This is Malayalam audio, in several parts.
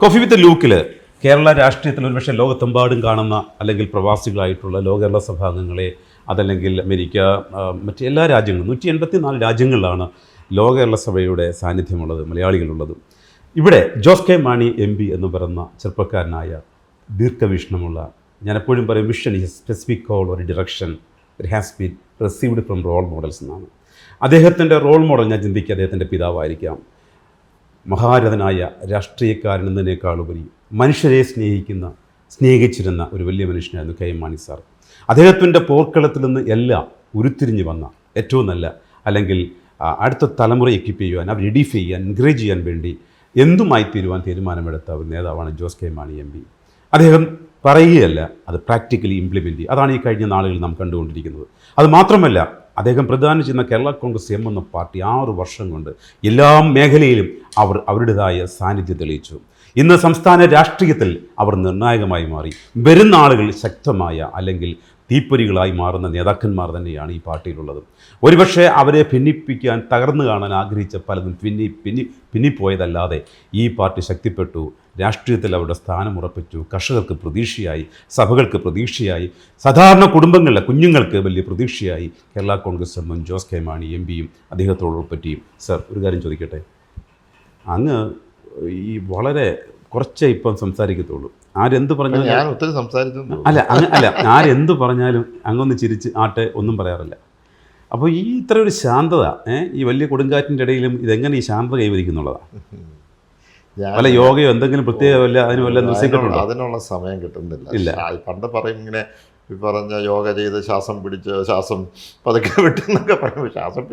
കോഫി വിത്ത് ലൂക്കിൽ കേരള രാഷ്ട്രീയത്തിൽ ഒരുപക്ഷെ ലോകത്തെമ്പാടും കാണുന്ന അല്ലെങ്കിൽ പ്രവാസികളായിട്ടുള്ള ലോകകേരള സഭാംഗങ്ങളെ അതല്ലെങ്കിൽ അമേരിക്ക മറ്റ് എല്ലാ രാജ്യങ്ങളും 184 രാജ്യങ്ങളിലാണ് ലോകകേരള സഭയുടെ സാന്നിധ്യമുള്ളത്, മലയാളികളുള്ളത്. ഇവിടെ ജോസ് കെ മാണി MP എന്ന് പറയുന്ന ചെറുപ്പക്കാരനായ ദീർഘവീക്ഷണമുള്ള, ഞാൻ എപ്പോഴും പറയും വിഷൻ ഈസ് സ്പെസിഫിക് കോൾ ഒരു direction it has been received from role models എന്നാണ്. അദ്ദേഹത്തിൻ്റെ റോൾ മോഡൽ ഞാൻ ചിന്തിക്കുക അദ്ദേഹത്തിൻ്റെ പിതാവായിരിക്കാം. മഹാരഥനായ രാഷ്ട്രീയക്കാരൻ എന്നതിനേക്കാളുപരി മനുഷ്യരെ സ്നേഹിച്ചിരുന്ന ഒരു വലിയ മനുഷ്യനായിരുന്നു കെ മാണി സാർ. അദ്ദേഹത്തിൻ്റെ പോർക്കളത്തിൽ നിന്ന് എല്ലാം ഉരുത്തിരിഞ്ഞ് വന്ന ഏറ്റവും നല്ല, അല്ലെങ്കിൽ അടുത്ത തലമുറയെ എക്വിപ്പ് ചെയ്യുവാൻ, അവർ എഡിഫൈ ചെയ്യാൻ, എൻകറേജ് ചെയ്യാൻ വേണ്ടി എന്തുമായി തീരുമാനമെടുത്ത ഒരു നേതാവാണ് ജോസ് കെ മാണി MP. അദ്ദേഹം പറയുകയല്ല, അത് പ്രാക്ടിക്കലി ഇംപ്ലിമെൻ്റ് ചെയ്യുക. അതാണ് ഈ കഴിഞ്ഞ നാളുകളിൽ നാം കണ്ടുകൊണ്ടിരിക്കുന്നത്. അത് മാത്രമല്ല, അദ്ദേഹം പ്രദാനം ചെയ്യുന്ന കേരള കോൺഗ്രസ് M എന്ന പാർട്ടി 6 വർഷം കൊണ്ട് എല്ലാ മേഖലയിലും അവരുടേതായ സാന്നിധ്യം തെളിയിച്ചു. ഇന്ന് സംസ്ഥാന രാഷ്ട്രീയത്തിൽ അവർ നിർണായകമായി മാറി. വരുന്ന ആളുകൾ ശക്തമായ അല്ലെങ്കിൽ തീപ്പൊരികളായി മാറുന്ന നേതാക്കന്മാർ തന്നെയാണ് ഈ പാർട്ടിയിലുള്ളത്. ഒരുപക്ഷെ അവരെ ഭിന്നിപ്പിക്കാൻ, തകർന്നു കാണാൻ ആഗ്രഹിച്ച പലതും പിന്നിപ്പോയതല്ലാതെ ഈ പാർട്ടി ശക്തിപ്പെട്ടു. രാഷ്ട്രീയത്തിൽ അവരുടെ സ്ഥാനം ഉറപ്പിച്ചു. കർഷകർക്ക് പ്രതീക്ഷയായി, സഭകൾക്ക് പ്രതീക്ഷയായി, സാധാരണ കുടുംബങ്ങളിലെ കുഞ്ഞുങ്ങൾക്ക് വലിയ പ്രതീക്ഷയായി കേരള കോൺഗ്രസ് എമ്മും ജോസ് കെ മാണി MPയും അദ്ദേഹത്തോട് പറ്റിയും. സർ, ഒരു കാര്യം ചോദിക്കട്ടെ, അങ്ങ് ഈ വളരെ കുറച്ചേ ഇപ്പം സംസാരിക്കത്തുള്ളൂ. ആരെന്ത് പറഞ്ഞാലും ഞാൻ ഒത്തിരി സംസാരിച്ചു അല്ല ആരെന്ത് പറഞ്ഞാലും അങ്ങൊന്ന് ചിരിച്ച് ആട്ടെ ഒന്നും പറയാറില്ല. അപ്പോൾ ഈ ഇത്ര ഒരു ശാന്തത ഈ വലിയ കൊടുങ്കാറ്റിൻ്റെ ഇടയിലും ഇതെങ്ങനെ ഈ ശാന്തത കൈവരിക്കുന്നുള്ളതാണ്? വല്ല യോഗയോ എന്തെങ്കിലും പ്രത്യേക വല്ല അതിന് വല്ല നിർദ്ദേശിക്കട്ടുണ്ടോ? അതിനുള്ള സമയം കിട്ടുന്നില്ല. പണ്ട് പറയും ഇങ്ങനെ പറഞ്ഞ യോഗ ചെയ്ത് ശ്വാസം പിടിച്ച് ശ്വാസം പതുക്കെ വിട്ടെന്നൊക്കെ പറയുമ്പോൾ ശ്വാസം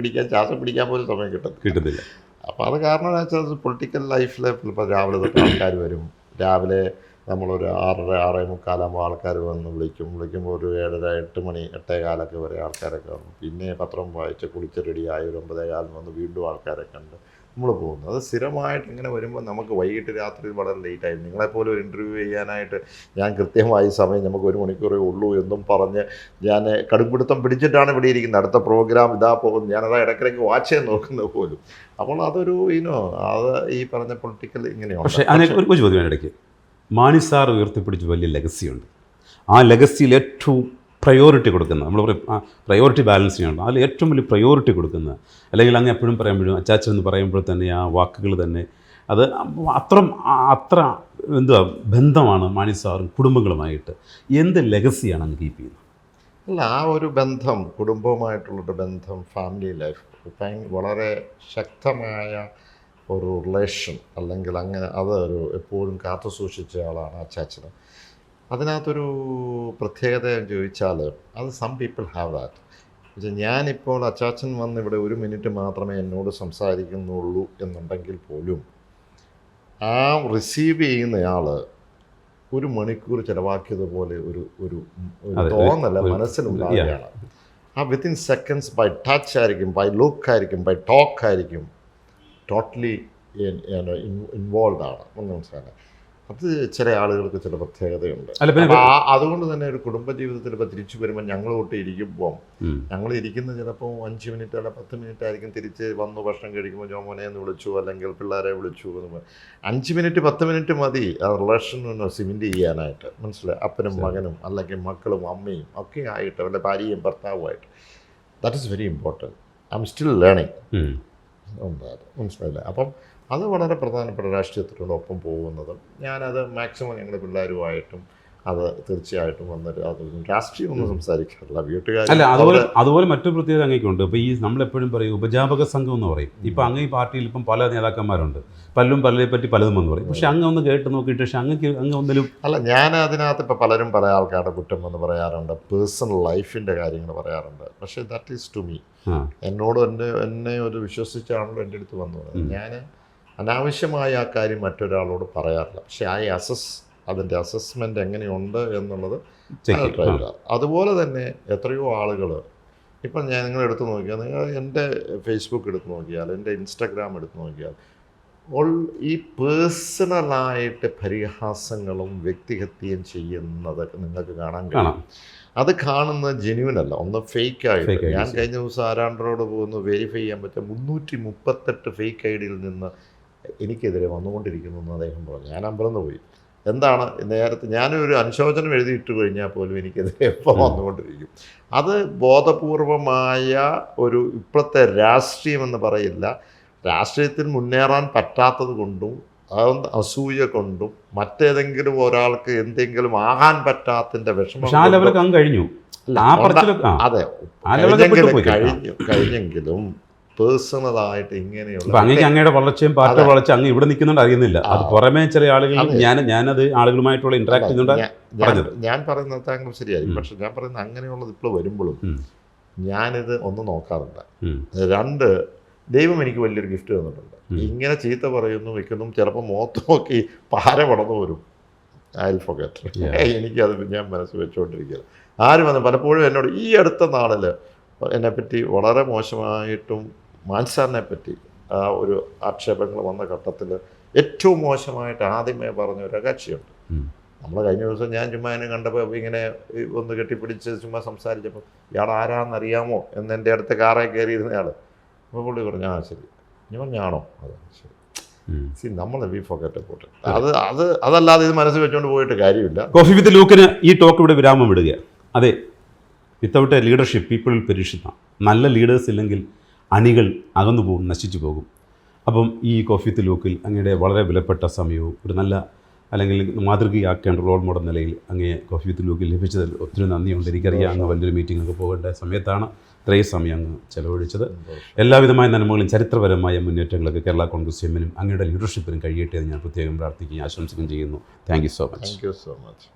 പിടിക്കാൻ പോലും സമയം കിട്ടുന്നില്ല. അപ്പോൾ അത് കാരണം എന്ന് വെച്ചാൽ പൊളിറ്റിക്കൽ ലൈഫിൽ ഇപ്പോൾ രാവിലെ തൊട്ട് ആൾക്കാർ വരും. രാവിലെ നമ്മളൊരു 6:45 ആൾക്കാർ വന്ന് വിളിക്കുമ്പോൾ ഒരു 7:30 8 മണി 8:15 വരെ ആൾക്കാരൊക്കെ വന്നു. പിന്നെ പത്രം വായിച്ച് കുളിച്ച് റെഡിയായി ഒരു 9:15 വന്ന് വീണ്ടും ആൾക്കാരെ കണ്ട് നമ്മൾ പോകുന്നു. അത് സ്ഥിരമായിട്ട് ഇങ്ങനെ വരുമ്പോൾ നമുക്ക് വൈകിട്ട് രാത്രി വളരെ ലേറ്റായി. നിങ്ങളെപ്പോലെ ഒരു ഇൻ്റർവ്യൂ ചെയ്യാനായിട്ട് ഞാൻ കൃത്യമായി സമയം നമുക്ക് 1 മണിക്കൂറേ ഉള്ളൂ എന്നും പറഞ്ഞ് ഞാൻ കടുംപിടുത്തം പിടിച്ചിട്ടാണ് ഇവിടെ ഇരിക്കുന്നത്. അടുത്ത പ്രോഗ്രാം ഇതാ പോകുന്നു. ഞാനത് ഇടയ്ക്കിടയ്ക്ക് വാച്ച് ചെയ്യാൻ നോക്കുന്നത് പോലും. അപ്പോൾ അതൊരു അത് ഈ പറഞ്ഞ പൊളിറ്റിക്കൽ ഇങ്ങനെയാണ്. പക്ഷേ ഒരു ചോദ്യം ഇടയ്ക്ക്, മാണി സാർ ഉയർത്തിപ്പിടിച്ച് വലിയ ലെഗസിയുണ്ട്. ആ ലെഗസിയിൽ ഏറ്റവും പ്രയോറിറ്റി കൊടുക്കുന്ന, നമ്മൾ പറയും പ്രയോറിറ്റി ബാലൻസിങ്, അതിൽ ഏറ്റവും വലിയ പ്രയോറിറ്റി കൊടുക്കുന്ന, അല്ലെങ്കിൽ അങ്ങ് എപ്പോഴും പറയുമ്പോഴും അച്ചാച്ചൻ എന്ന് പറയുമ്പോൾ തന്നെ ആ വാക്കുകൾ തന്നെ അത് അത്ര എന്തുവാ ബന്ധമാണ് മാണി സാറും കുടുംബങ്ങളുമായിട്ട്. എന്ത് ലെഗസിയാണ് അങ്ങ് കീപ്പ് ചെയ്യുന്നത്? അല്ല, ആ ഒരു ബന്ധം, കുടുംബവുമായിട്ടുള്ളൊരു ബന്ധം, ഫാമിലി ലൈഫ് വളരെ ശക്തമായ ഒരു റിലേഷൻ, അല്ലെങ്കിൽ അങ്ങനെ അതൊരു എപ്പോഴും കാത്തു സൂക്ഷിച്ച ആളാണ് അച്ചാച്ചന്. അതിനകത്തൊരു പ്രത്യേകത ചോദിച്ചാൽ അത് സം പീപ്പിൾ ഹാവ് ദാറ്റ്. പക്ഷേ ഞാനിപ്പോൾ അച്ചാച്ചൻ വന്ന് ഇവിടെ 1 മിനിറ്റ് മാത്രമേ എന്നോട് സംസാരിക്കുന്നുള്ളൂ എന്നുണ്ടെങ്കിൽ പോലും ആ റിസീവ് ചെയ്യുന്നയാൾ 1 മണിക്കൂർ ചിലവാക്കിയതുപോലെ ഒരു തോന്നല മനസ്സിലുണ്ടാവുകയാണ്. ആ വിത്തിൻ സെക്കൻഡ്സ് ബൈ ടച്ച് ആയിരിക്കും, ബൈ ലുക്ക് ആയിരിക്കും, ബൈ ടോക്ക് ആയിരിക്കും, ടോട്ടലി ഇൻവോൾവ് ആണ്. ഒന്ന് മനസ്സിലാക്കാം. അത് ചില ആളുകൾക്ക് ചില പ്രത്യേകതയുണ്ട്. അതുകൊണ്ട് തന്നെ ഒരു കുടുംബജീവിതത്തിൽ ഇപ്പോൾ തിരിച്ചു വരുമ്പോൾ ഞങ്ങൾ തൊട്ട് ഇരിക്കുമ്പോൾ ഞങ്ങൾ ഇരിക്കുന്ന ചിലപ്പോൾ 5 മിനിറ്റ് അല്ല 10 മിനിറ്റ് ആയിരിക്കും. തിരിച്ച് വന്നു ഭക്ഷണം കഴിക്കുമ്പോൾ ജോമോനെ എന്ന് വിളിച്ചു, അല്ലെങ്കിൽ പിള്ളേരെ വിളിച്ചു എന്ന് 5 മിനിറ്റ് 10 മിനിറ്റ് മതി ആ റിലേഷൻ സിമെൻ്റ് ചെയ്യാനായിട്ട്. മനസ്സിലായി? അപ്പനും മകനും അല്ലെങ്കിൽ മക്കളും അമ്മയും ഒക്കെ ആയിട്ട്, അല്ലെ ഭാര്യയും ഭർത്താവുമായിട്ട്. That is very important. I'm still learning. മനസ്സിലായില്ലേ? അപ്പം അത് വളരെ പ്രധാനപ്പെട്ട രാഷ്ട്രീയത്തിനോടൊപ്പം പോകുന്നതും ഞാനത് മാക്സിമം ഞങ്ങളുടെ പിള്ളേരുമായിട്ടും അത് തീർച്ചയായിട്ടും വന്നിട്ട് അത് രാഷ്ട്രീയം ഒന്നും സംസാരിക്കാറില്ല. വീട്ടുകാർ അല്ല, അതുപോലെ മറ്റൊരു പ്രത്യേകത അങ്ങേക്കുണ്ട്. ഇപ്പോൾ ഈ നമ്മളെപ്പോഴും പറയും ഉപജാപക സംഘം എന്ന് പറയും. ഇപ്പോൾ അങ്ങ് ഈ പാർട്ടിയിൽ ഇപ്പം പല നേതാക്കന്മാരുണ്ട്, പലരെ പറ്റി പലതും എന്ന് പറയും. പക്ഷെ അങ്ങ് ഒന്ന് കേട്ട് നോക്കിയിട്ട് പക്ഷെ അങ്ങ് ഒന്നിലും അല്ല. ഞാൻ അതിനകത്ത് ഇപ്പോൾ പലരും പല ആൾക്കാരുടെ കുറ്റം എന്ന് പറയാറുണ്ട്, പേഴ്സണൽ ലൈഫിൻ്റെ കാര്യങ്ങൾ പറയാറുണ്ട്. പക്ഷേ ദാറ്റ് ഈസ് ടു മീ. എന്നോട് എന്നെ ഒരു വിശ്വസിച്ചാണല്ലോ എൻ്റെ അടുത്ത് വന്നത്. ഞാൻ അനാവശ്യമായ ആ കാര്യം മറ്റൊരാളോട് പറയാറില്ല. പക്ഷേ അതിൻ്റെ അസസ്മെൻ്റ് എങ്ങനെയുണ്ട് എന്നുള്ളത് ട്രൈ. അതുപോലെ തന്നെ എത്രയോ ആളുകൾ ഇപ്പം നിങ്ങൾ എടുത്തു നോക്കിയാൽ, നിങ്ങൾ എൻ്റെ ഫേസ്ബുക്ക് എടുത്ത് നോക്കിയാൽ, എൻ്റെ ഇൻസ്റ്റാഗ്രാം എടുത്ത് നോക്കിയാൽ, ഈ പേഴ്സണലായിട്ട് പരിഹാസങ്ങളും വ്യക്തിഹത്യയും ചെയ്യുന്നതൊക്കെ നിങ്ങൾക്ക് കാണാൻ കഴിയും. അത് കാണുന്നത് ജെന്യൂൻ അല്ല, ഒന്ന് ഫേക്കായിട്ട്. ഞാൻ കഴിഞ്ഞ ദിവസം ആരാണ്ടരോട് പോകുന്നു വെരിഫൈ ചെയ്യാൻ പറ്റും 338 ഫേക്ക് ID യിൽ നിന്ന് എനിക്കെതിരെ വന്നുകൊണ്ടിരിക്കുന്നു എന്ന് അദ്ദേഹം പറഞ്ഞു. ഞാൻ അമ്പലന്ന് പോയി. എന്താണ് നേരത്തെ ഞാനൊരു അനുശോചനം എഴുതിയിട്ട് കഴിഞ്ഞാൽ പോലും എനിക്കെതിരെ എപ്പോൾ വന്നുകൊണ്ടിരിക്കും. അത് ബോധപൂർവമായ ഒരു ഇപ്പോഴത്തെ രാഷ്ട്രീയമെന്ന് പറയില്ല, രാഷ്ട്രീയത്തിൽ മുന്നേറാൻ പറ്റാത്തത് കൊണ്ടും അസൂയ കൊണ്ടും മറ്റേതെങ്കിലും ഒരാൾക്ക് എന്തെങ്കിലും ആകാൻ പറ്റാത്തതിൻ്റെ വിഷമം കഴിഞ്ഞു. അതെ കഴിഞ്ഞെങ്കിലും പേഴ്സണലായിട്ട് ഇങ്ങനെയുള്ള അങ്ങയുടെ വളർച്ചയും പാർട്ടി വളർച്ച അങ്ങ് ഇവിടെ നിൽക്കുന്നുണ്ട് അറിയുന്നില്ല. അത് പുറമേ ചില ആളുകൾ ഞാനത് ആളുകളുമായിട്ടുള്ള ഇന്ററാക്ട് ചെയ്യുന്നുണ്ട്. ഞാൻ പറയുന്നത് താങ്കൾ ശരിയായിരിക്കും, പക്ഷെ ഞാൻ പറയുന്നത് അങ്ങനെയുള്ളത് ഇപ്പോൾ വരുമ്പോഴും ഞാനിത് ഒന്ന് നോക്കാറുണ്ട്. 2, ദൈവം എനിക്ക് വലിയൊരു ഗിഫ്റ്റ് തന്നിട്ടുണ്ട്. ഇങ്ങനെ ചീത്ത പറയുന്നു വെക്കുന്നു ചിലപ്പോൾ മുഖത്ത് നോക്കി പാര പടന്നു വരും. I will forget. എനിക്കത് ഞാൻ മനസ്സ് വെച്ചുകൊണ്ടിരിക്കുക. ആരും വന്ന് പലപ്പോഴും എന്നോട് ഈ അടുത്ത നാളിൽ എന്നെപ്പറ്റി വളരെ മോശമായിട്ടും മാൻസാറിനെ പറ്റി ഒരു ആക്ഷേപങ്ങൾ വന്ന ഘട്ടത്തിൽ ഏറ്റവും മോശമായിട്ട് ആദ്യമേ പറഞ്ഞ ഒരു കക്ഷിയുണ്ട്. നമ്മൾ കഴിഞ്ഞ ദിവസം ഞാൻ ചുമ്മാ എന്നെ കണ്ടപ്പോൾ ഇങ്ങനെ ഒന്ന് കെട്ടിപ്പിടിച്ച് ചുമ്മാ സംസാരിച്ചപ്പോൾ ഇയാൾ ആരാന്നറിയാമോ എന്ന് എൻ്റെ അടുത്ത കാറേ കയറിയിരുന്നയാൾ. അപ്പോൾ പുള്ളി പറഞ്ഞു ശരി. ഞാൻ പറഞ്ഞാണോ? അതെ ശരി. നമ്മൾ വി ഫോർഗെറ്റ് അബൌട്ട് ഇറ്റ്. അതല്ലാതെ ഇത് മനസ്സിൽ വെച്ചുകൊണ്ട് പോയിട്ട് കാര്യമില്ല. കോഫി വിത്ത് ലൂക്കിന് ഈ ടോക്ക് ഇവിടെ വിരാമം വിടുക. അതെ, without A leadership people will perish. നല്ല ലീഡേഴ്സ് ഇല്ലെങ്കിൽ അണികൾ അകന്നു പോകും, നശിച്ചു പോകും. അപ്പം ഈ കോഫി വിത്ത് ലൂക്കിൽ അങ്ങയുടെ വളരെ വിലപ്പെട്ട സമയവും ഒരു നല്ല അല്ലെങ്കിൽ മാതൃകയാക്കേണ്ട റോൾ മോഡൽ നിലയിൽ അങ്ങയെ കോഫി വിത്ത് ലൂക്കിൽ ലഭിച്ചതിൽ ഒത്തിരി നന്ദിയുണ്ട്. എനിക്കറിയാം അങ്ങ് വലിയൊരു മീറ്റിംഗൊക്കെ പോകേണ്ട സമയത്താണ് ഇത്രയും സമയം അങ്ങ് ചെലവഴിച്ചത്. എല്ലാവിധമായ നന്മകളും ചരിത്രപരമായ മുന്നേറ്റങ്ങളൊക്കെ കേരള കോൺഗ്രസ് എമ്മിനും അങ്ങയുടെ ലീഡർഷിപ്പിനും കഴിയട്ടെ എന്ന് ഞാൻ പ്രത്യേകം പ്രാർത്ഥിക്കുകയും ആശംസിക്കുകയും ചെയ്യുന്നു. Thank you so much.